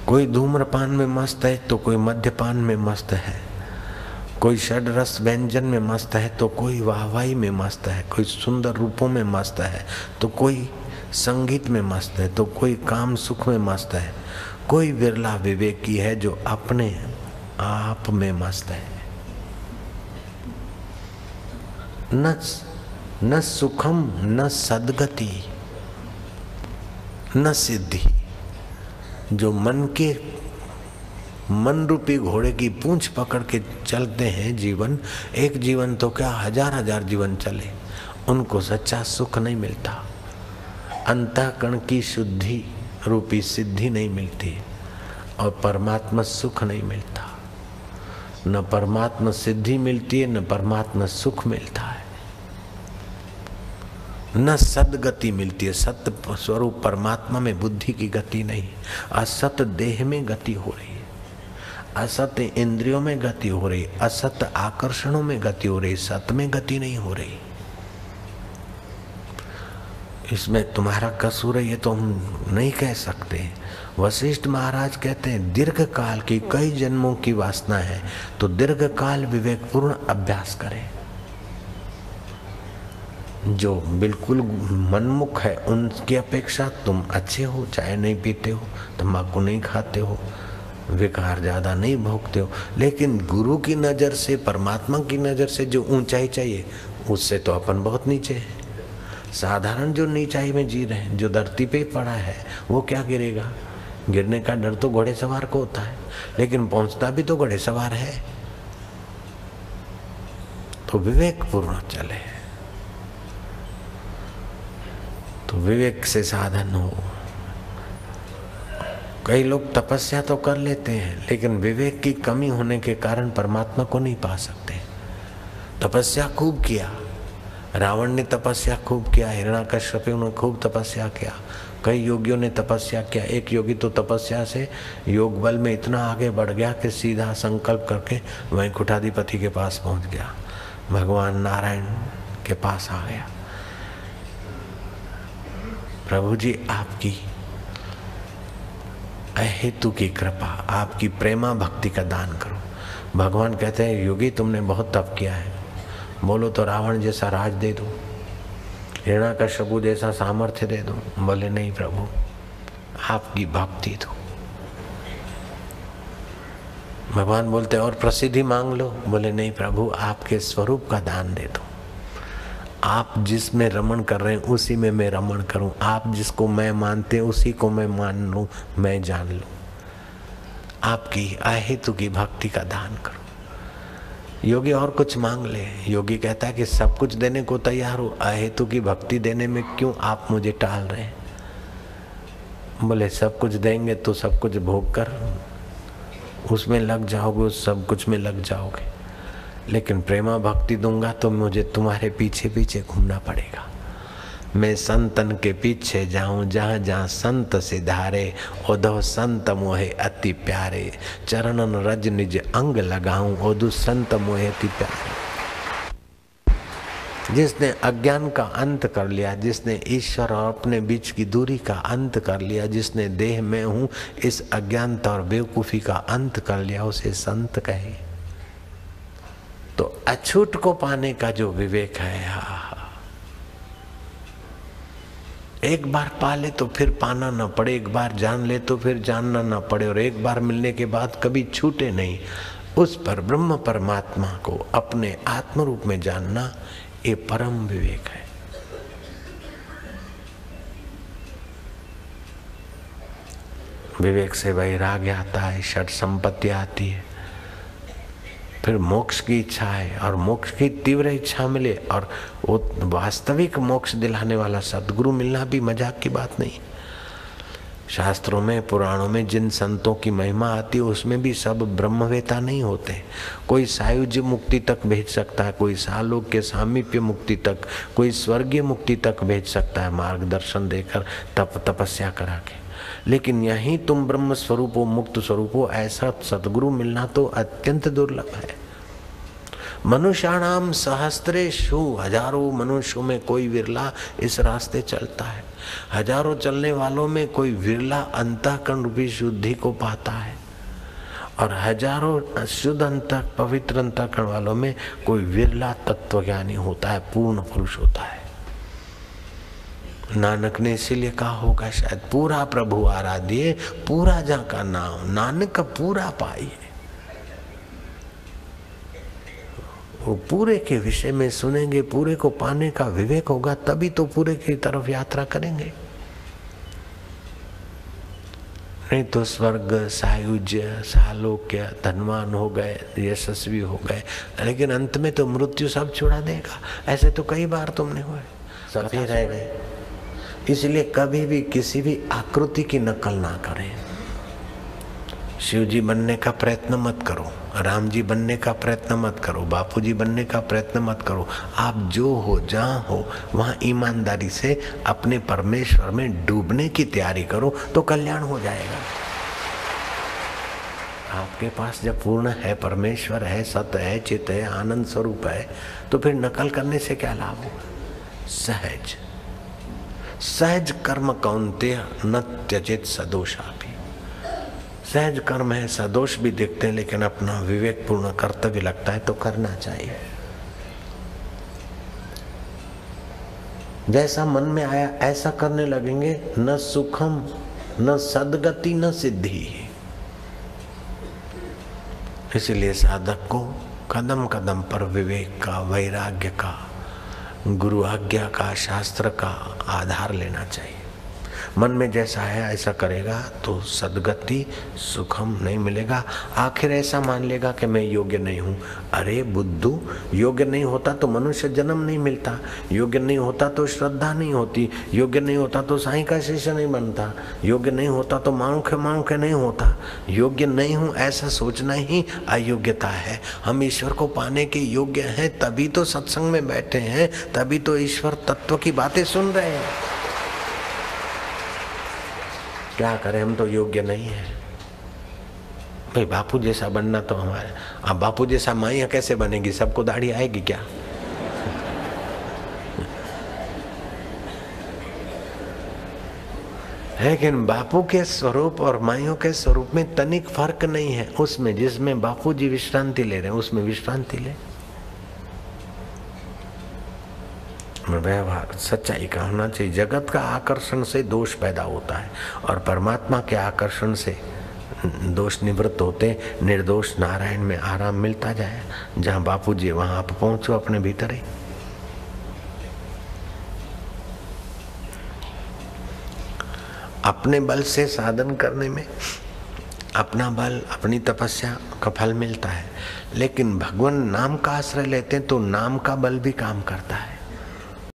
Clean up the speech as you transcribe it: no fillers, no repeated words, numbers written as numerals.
कोई धूम्रपान में मस्त है तो कोई मद्यपान में मस्त है, कोई षड्रस व्यंजन में मस्त है तो कोई वाहवाही में मस्त है, कोई सुंदर रूपों में मस्त है तो कोई संगीत में मस्त है तो कोई काम सुख में मस्त है। कोई विरला विवेकी है जो अपने आप में मस्त है। न सुखम न सद्गति न सिद्धि। जो मन रूपी घोड़े की पूंछ पकड़ के चलते हैं जीवन, एक जीवन तो क्या हजार हजार जीवन चले, उनको सच्चा सुख नहीं मिलता। अंतःकरण की शुद्धि रूपी सिद्धि नहीं मिलती और परमात्मा सुख नहीं मिलता। न परमात्मा सिद्धि मिलती है न परमात्मा सुख मिलता है, न सद्गति मिलती है। सत्य स्वरूप परमात्मा में बुद्धि की गति नहीं, असत देह में गति हो रही है, असत इंद्रियों में गति हो रही, असत आकर्षणों में गति हो रही, सत में गति नहीं हो रही। इसमें तुम्हारा कसूर है ये तो हम नहीं कह सकते। वशिष्ठ महाराज कहते हैं दीर्घ काल की कई जन्मों की वासना है तो दीर्घ काल विवेकपूर्ण अभ्यास करें। जो बिल्कुल मनमुख है उनकी अपेक्षा तुम अच्छे हो, चाय नहीं पीते हो, तंबाकू नहीं खाते हो, विकार ज्यादा नहीं भोगते हो, लेकिन गुरु की नजर से, परमात्मा की नजर से जो ऊंचाई चाहिए उससे तो अपन बहुत नीचे है। साधारण जो नीचाई में जी रहे हैं, जो धरती पे पड़ा है वो क्या गिरेगा? गिरने का डर तो घोड़े सवार को होता है, लेकिन पहुंचता भी तो घोड़े सवार है। तो विवेक पूर्ण चले, तो विवेक से साधन हो। कई लोग तपस्या तो कर लेते हैं लेकिन विवेक की कमी होने के कारण परमात्मा को नहीं पा सकते। तपस्या खूब किया, रावण ने तपस्या खूब किया, हिरण्याकश्यप ने खूब तपस्या किया, कई योगियों ने तपस्या किया। एक योगी तो तपस्या से योग बल में इतना आगे बढ़ गया कि सीधा संकल्प करके वैकुंठाधिपति के पास पहुंच गया, भगवान नारायण के पास आ गया। प्रभु जी आपकी अहेतु की कृपा, आपकी प्रेमा भक्ति का दान करो। भगवान कहते हैं योगी तुमने बहुत तप किया है, बोलो तो रावण जैसा राज दे दो, हिरण्याकश्यप जैसा सामर्थ्य दे दो। बोले नहीं प्रभु आपकी भक्ति दो। भगवान बोलते और प्रसिद्धि मांग लो। बोले नहीं प्रभु आपके स्वरूप का दान दे दो। आप जिसमें रमण कर रहे हैं उसी में मैं रमण करूं, आप जिसको मैं मानते हैं उसी को मैं मान लूं, मैं जान लूं। आपकी अहेतु की भक्ति का दान करो। योगी और कुछ मांग ले, योगी कहता है कि सब कुछ देने को तैयार हो, अहेतु की भक्ति देने में क्यों आप मुझे टाल रहे हैं? बोले सब कुछ देंगे तो सब कुछ भोग कर उसमें लग जाओगे, उस सब कुछ में लग जाओगे, लेकिन प्रेमा भक्ति दूंगा तो मुझे तुम्हारे पीछे पीछे घूमना पड़ेगा। मैं संतन के पीछे जाऊं जहां जहां संत सिधारे, ओधो संत मोहे अति प्यारे, चरणन रज निज अंग लगाऊं, ओधु संत मोहे अति प्यारे। जिसने अज्ञान का अंत कर लिया, जिसने ईश्वर और अपने बीच की दूरी का अंत कर लिया, जिसने देह में हूं इस अज्ञानता और बेवकूफी का अंत कर लिया, उसे संत कहे। तो अछूत को पाने का जो विवेक है, एक बार पा ले तो फिर पाना ना पड़े, एक बार जान ले तो फिर जानना ना पड़े, और एक बार मिलने के बाद कभी छूटे नहीं, उस पर ब्रह्म परमात्मा को अपने आत्म रूप में जानना, ये परम विवेक है। विवेक से वैराग्य आता है, षट संपत्ति आती है, फिर मोक्ष की इच्छा है, और मोक्ष की तीव्र इच्छा मिले और वो वास्तविक मोक्ष दिलाने वाला सद्गुरु मिलना भी मजाक की बात नहीं। शास्त्रों में, पुराणों में जिन संतों की महिमा आती है उसमें भी सब ब्रह्मवेता नहीं होते। कोई सायुज्य मुक्ति तक भेज सकता है, कोई सालोक्य सामीप्य मुक्ति तक, कोई स्वर्गीय मुक्ति तक भेज सकता है मार्गदर्शन देकर, तपस्या करा के। लेकिन यहीं तुम ब्रह्म स्वरूप हो, मुक्त स्वरूप हो, ऐसा सद्गुरु मिलना तो अत्यंत दुर्लभ है। मनुष्याणाम सहस्त्रेषु, हजारों मनुष्यों में कोई विरला इस रास्ते चलता है। हजारों चलने वालों में कोई विरला अंतःकरण रूपी शुद्धि को पाता है, और हजारों शुद्ध अंतः पवित्र अंतःकरण वालों में कोई विरला तत्वज्ञानी होता है, पूर्ण पुरुष होता है। नानक ने इसीलिए कहा होगा शायद, पूरा प्रभु आराधिए, पूरा जा का नाम नानक का पूरा पाइए। वो पूरे के विषय में सुनेंगे, पूरे को पाने का विवेक होगा, तभी तो पूरे की तरफ यात्रा करेंगे। नहीं तो स्वर्ग, सायुज्य, सालोक्य, धनवान हो गए, यशस्वी हो गए, लेकिन अंत में तो मृत्यु सब छुड़ा देगा। ऐसे तो कई बार तुमने हुए, सभी रह गए। इसलिए कभी भी किसी भी आकृति की नकल ना करें। शिव जी बनने का प्रयत्न मत करो, राम जी बनने का प्रयत्न मत करो, बापू जी बनने का प्रयत्न मत करो। आप जो हो, जहाँ हो, वहाँ ईमानदारी से अपने परमेश्वर में डूबने की तैयारी करो, तो कल्याण हो जाएगा। आपके पास जब पूर्ण है, परमेश्वर है, सत्य है, चित्त है, आनंद स्वरूप है, तो फिर नकल करने से क्या लाभ होगा। सहज सहज कर्म कौन्तेय न त्यजेत सदोषापि। सहज कर्म है, सदोष भी देखते हैं, लेकिन अपना विवेक पूर्ण कर्तव्य लगता है तो करना चाहिए। जैसा मन में आया ऐसा करने लगेंगे, न सुखम न सद्गति न सिद्धि। इसलिए साधक को कदम कदम पर विवेक का, वैराग्य का, गुरु आज्ञा का, शास्त्र का आधार लेना चाहिए। मन में जैसा है ऐसा करेगा तो सद्गति, सुखम नहीं मिलेगा। आखिर ऐसा मान लेगा कि मैं योग्य नहीं हूँ। अरे बुद्धू, योग्य नहीं होता तो मनुष्य जन्म नहीं मिलता, योग्य नहीं होता तो श्रद्धा नहीं होती, योग्य नहीं होता तो साईं का शिष्य नहीं बनता, योग्य नहीं होता तो मानुखे नहीं होता। योग्य नहीं हूँ ऐसा सोचना ही अयोग्यता है। हम ईश्वर को पाने के योग्य हैं, तभी तो सत्संग में बैठे हैं, तभी तो ईश्वर तत्व की बातें सुन रहे हैं। क्या करें, हम तो योग्य नहीं है। भाई बापू जैसा बनना तो हमारे, अब बापू जैसा माइया कैसे बनेगी, सबको दाढ़ी आएगी क्या? लेकिन बापू के स्वरूप और माइयों के स्वरूप में तनिक फर्क नहीं है। उसमें जिसमें बापू जी विश्रांति ले रहे हैं उसमें विश्रांति ले। व्यवहार सच्चाई का होना चाहिए। जगत का आकर्षण से दोष पैदा होता है और परमात्मा के आकर्षण से दोष निवृत्त होते। निर्दोष नारायण में आराम मिलता जाए। जहाँ बापू जी वहां आप पहुंचो अपने भीतर ही। अपने बल से साधन करने में अपना बल, अपनी तपस्या का फल मिलता है, लेकिन भगवान नाम का आश्रय लेते हैं तो नाम का बल भी काम करता है।